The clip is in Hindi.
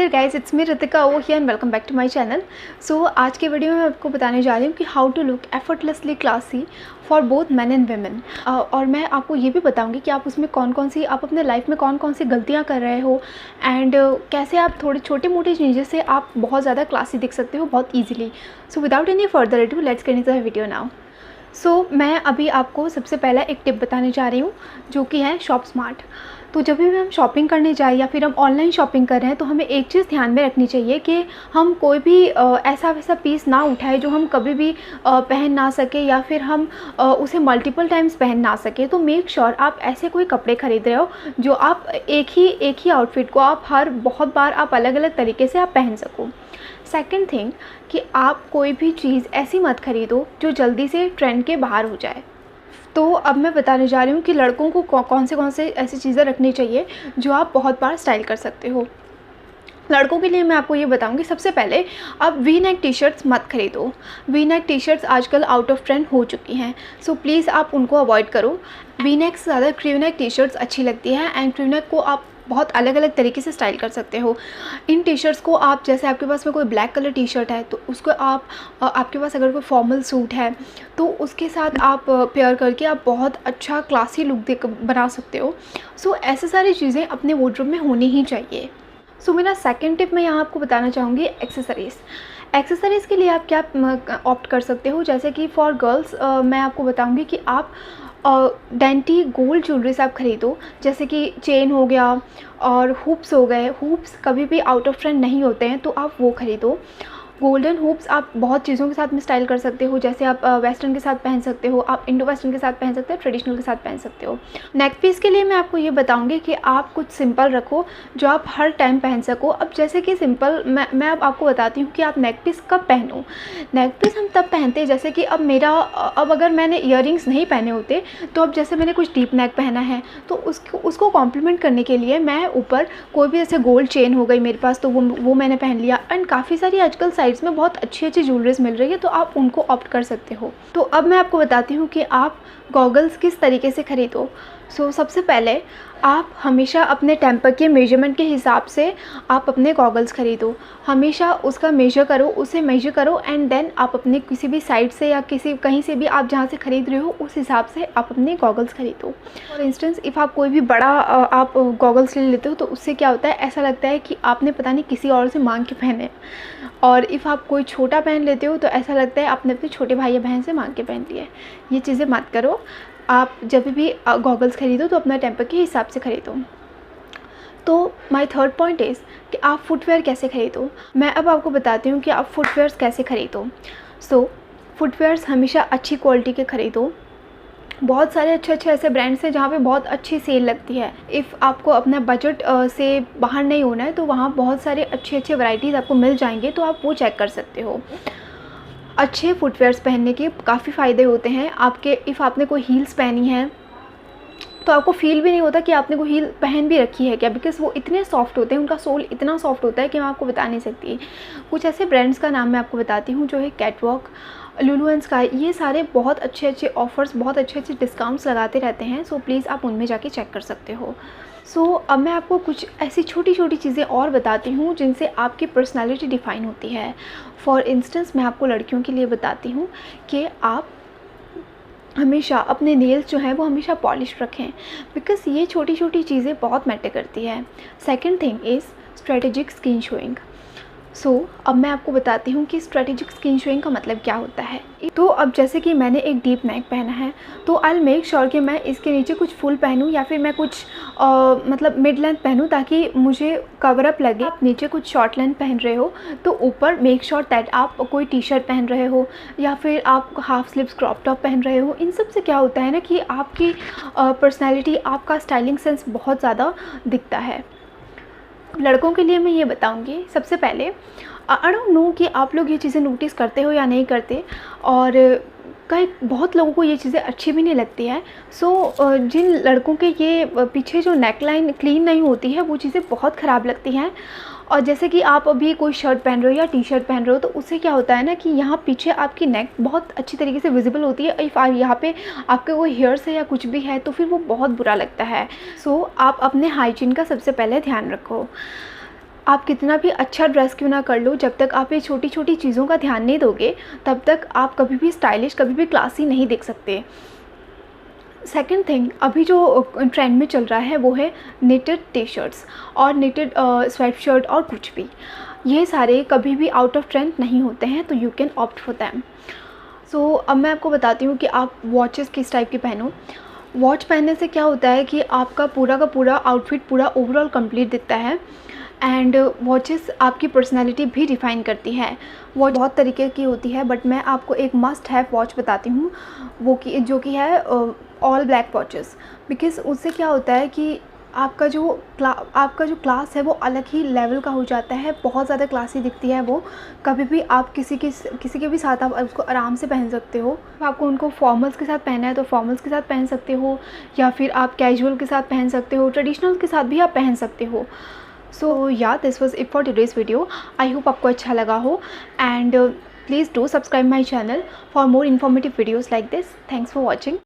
Guys, it's me Ritika over here and welcome back to my channel. So आज के वीडियो में मैं आपको बताने जा रही हूँ कि how to look effortlessly classy for both men and women. और मैं आपको ये भी बताऊँगी कि आप उसमें कौन कौन सी आप अपने लाइफ में कौन कौन सी गलतियाँ कर रहे हो एंड कैसे आप थोड़ी छोटी मोटी चीज़ें से आप बहुत ज़्यादा क्लासी दिख सकते हो बहुत easily. So without any further ado let's get into the video now. So मैं अभी आपको सबसे पहला एक टिप बताने जा रही हूँ जो कि है शॉप स्मार्ट। तो जब भी हम शॉपिंग करने जाए या फिर हम ऑनलाइन शॉपिंग कर रहे हैं तो हमें एक चीज़ ध्यान में रखनी चाहिए कि हम कोई भी ऐसा वैसा पीस ना उठाए जो हम कभी भी पहन ना सके या फिर हम उसे मल्टीपल टाइम्स पहन ना सके। तो मेक श्योर आप ऐसे कोई कपड़े खरीद रहे हो जो आप एक ही आउटफिट को आप बहुत बार आप अलग अलग तरीके से आप पहन सको। सेकेंड थिंग कि आप कोई भी चीज़ ऐसी मत खरीदो जो जल्दी से ट्रेंड के बाहर हो जाए। तो अब मैं बताने जा रही हूँ कि लड़कों को कौन से ऐसी चीज़ें रखनी चाहिए जो आप बहुत बार स्टाइल कर सकते हो। लड़कों के लिए मैं आपको ये बताऊंगी, सबसे पहले आप वी नेक टी शर्ट्स मत खरीदो। वी नेक टी शर्ट्स आजकल आउट ऑफ ट्रेंड हो चुकी हैं, सो प्लीज़ आप उनको अवॉइड करो। वी नेक से ज़्यादा क्रू नेक टी शर्ट्स अच्छी लगती हैं एंड क्रू नेक को आप बहुत अलग अलग तरीके से स्टाइल कर सकते हो। इन टी शर्ट्स को आप जैसे आपके पास में कोई ब्लैक कलर टी शर्ट है तो उसको आप आपके पास अगर कोई फॉर्मल सूट है तो उसके साथ आप पेयर करके आप बहुत अच्छा क्लासी लुक बना सकते हो। सो ऐसे सारी चीज़ें अपने वार्डरोब में होनी ही चाहिए। सो मेरा सेकंड टिप मैं यहाँ आपको बताना चाहूँगी एक्सेसरीज़ के लिए आप क्या ऑप्ट कर सकते हो। जैसे कि फॉर गर्ल्स मैं आपको बताऊँगी कि आप डेंटी गोल्ड ज्वेलरीज आप खरीदो, जैसे कि चेन हो गया और हुप्स हो गए। हुप्स कभी भी आउट ऑफ ट्रेंड नहीं होते हैं तो आप वो खरीदो। गोल्डन हुप्स आप बहुत चीज़ों के साथ में स्टाइल कर सकते हो, जैसे आप वेस्टर्न के साथ पहन सकते हो, आप इंडो वेस्टर्न के साथ पहन सकते हो, ट्रेडिशनल के साथ पहन सकते हो। नेक पीस के लिए मैं आपको ये बताऊंगी कि आप कुछ सिंपल रखो जो आप हर टाइम पहन सको। अब जैसे कि सिंपल मैं अब आपको बताती हूँ कि आप नेक पीस कब पहनो। नेक पीस हम तब पहनते हैं जैसे कि अब अगर मैंने ईयरिंग्स नहीं पहने होते तो अब जैसे मैंने कुछ डीप नेक पहना है तो उसको कॉम्प्लीमेंट करने के लिए मैं ऊपर कोई भी ऐसे गोल्ड चेन हो गई मेरे पास तो वो मैंने पहन लिया। एंड काफ़ी सारी आजकल साइड्स में बहुत अच्छी ज्वेलरीज मिल रही है तो आप उनको ऑप्ट कर सकते हो। तो अब मैं आपको बताती हूँ कि आप गॉगल्स किस तरीके से खरीदो। सो सबसे पहले आप हमेशा अपने टेम्पर के मेजरमेंट के हिसाब से आप अपने गॉगल्स खरीदो। हमेशा उसका उसे मेजर करो एंड देन आप अपने किसी भी साइट से या कहीं से भी आप जहाँ से ख़रीद रहे हो उस हिसाब से आप अपने गॉगल्स खरीदो। फॉर इंस्टेंस इफ़ आप कोई भी बड़ा आप गॉगल्स ले लेते हो तो उससे क्या होता है, ऐसा लगता है कि आपने पता नहीं किसी और से मांग के पहने। और इफ़ आप कोई छोटा पहन लेते हो तो ऐसा लगता है आपने अपने छोटे भाई या बहन से मांग के पहन लिया है। ये चीज़ें मत करो। आप जब भी गॉगल्स खरीदो तो अपना टेम्पर के हिसाब से खरीदो। तो माय थर्ड पॉइंट इज़ कि आप फुटवेयर कैसे खरीदो। मैं अब आपको बताती हूँ कि आप फुटवेयर्स कैसे खरीदो। सो फुटवेयर्स हमेशा अच्छी क्वालिटी के खरीदो। बहुत सारे अच्छे ऐसे ब्रांड्स हैं जहाँ पे बहुत अच्छी सेल लगती है। इफ़ आपको अपना बजट से बाहर नहीं होना है तो वहाँ बहुत सारे अच्छे वैराइटीज़ आपको मिल जाएंगे, तो आप वो चेक कर सकते हो। अच्छे फुटवेयर्स पहनने के काफ़ी फ़ायदे होते हैं आपके। इफ़ आपने कोई हील्स पहनी है तो आपको फील भी नहीं होता कि आपने कोई हील पहन भी रखी है क्या, बिकॉज़ वो इतने सॉफ्ट होते हैं, उनका सोल इतना सॉफ्ट होता है कि मैं आपको बता नहीं सकती। कुछ ऐसे ब्रांड्स का नाम मैं आपको बताती हूँ जो है कैटवॉक, लुलु एंड स्काई। ये सारे बहुत अच्छे ऑफ़र्स, बहुत अच्छे डिस्काउंट्स लगाते रहते हैं, सो प्लीज़ आप उनमें जाके चेक कर सकते हो। सो अब मैं आपको कुछ ऐसी छोटी चीज़ें और बताती हूँ जिनसे आपकी पर्सनालिटी डिफ़ाइन होती है। फॉर इंस्टेंस मैं आपको लड़कियों के लिए बताती हूँ कि आप हमेशा अपने नेल्स जो हैं वो हमेशा पॉलिश रखें, बिकॉज़ ये छोटी चीज़ें बहुत मैटर करती है। Second thing is strategic skin showing. So अब मैं आपको बताती हूँ कि स्ट्रेटेजिक स्किन शोइंग का मतलब क्या होता है। तो अब जैसे कि मैंने एक डीप नेक पहना है तो आई मेक श्योर कि मैं इसके नीचे कुछ फुल पहनूँ या फिर मैं कुछ मतलब मिड लेंथ पहनूँ ताकि मुझे कवर अप लगे। आप नीचे कुछ शॉर्ट लेंथ पहन रहे हो तो ऊपर मेक श्योर दैट आप कोई टी शर्ट पहन रहे हो या फिर आप हाफ स्लीव्स क्रॉप टॉप पहन रहे हो। इन सब से क्या होता है ना कि आपकी पर्सनैलिटी, आपका स्टाइलिंग सेंस बहुत ज़्यादा दिखता है। लड़कों के लिए मैं ये बताऊंगी, सबसे पहले आई डोंट नो कि आप लोग ये चीज़ें नोटिस करते हो या नहीं करते, और बहुत लोगों को ये चीज़ें अच्छी भी नहीं लगती है। सो जिन लड़कों के ये पीछे जो नेक लाइन क्लीन नहीं होती है वो चीज़ें बहुत ख़राब लगती हैं। और जैसे कि आप अभी कोई शर्ट पहन रहे हो या टी शर्ट पहन रहे हो तो उससे क्या होता है ना कि यहाँ पीछे आपकी नेक बहुत अच्छी तरीके से विजिबल होती है। इफ़ यहाँ पे आपके कोई हेयर्स है या कुछ भी है तो फिर वो बहुत बुरा लगता है। सो आप अपने हाइजीन का सबसे पहले ध्यान रखो। आप कितना भी अच्छा ड्रेस क्यों ना कर लो, जब तक आप ये छोटी छोटी चीज़ों का ध्यान नहीं दोगे तब तक आप कभी भी स्टाइलिश, कभी भी क्लासी नहीं दिख सकते। सेकंड थिंग, अभी जो ट्रेंड में चल रहा है वो है निटेड टी शर्ट्स और निटेड स्वेट शर्ट और कुछ भी। ये सारे कभी भी आउट ऑफ ट्रेंड नहीं होते हैं, तो you can opt for them. So अब मैं आपको बताती हूँ कि आप वॉचेस किस टाइप की पहनो। वॉच पहनने से क्या होता है कि आपका पूरा का पूरा आउटफिट पूरा ओवरऑल कंप्लीट दिखता है, एंड वॉचेस आपकी पर्सनैलिटी भी डिफ़ाइन करती है। वॉच बहुत तरीके की होती है, बट मैं आपको एक मस्ट हैव वॉच बताती हूँ, वो कि जो कि है ऑल ब्लैक वॉचेस। बिकॉज़ उससे क्या होता है कि आपका जो क्लास है वो अलग ही लेवल का हो जाता है, बहुत ज़्यादा क्लासी दिखती है वो। कभी भी आप किसी के भी साथ आप उसको आराम से पहन सकते हो। आपको उनको फॉर्मल्स के साथ पहनना है तो फॉर्मल्स के साथ पहन सकते हो, या फिर आप कैजुअल के साथ पहन सकते हो, ट्रेडिशनल के साथ भी आप पहन सकते हो। सो या this was it for today's video. I hope आपको अच्छा लगा हो, and please do subscribe my channel for more informative videos like this. Thanks for watching.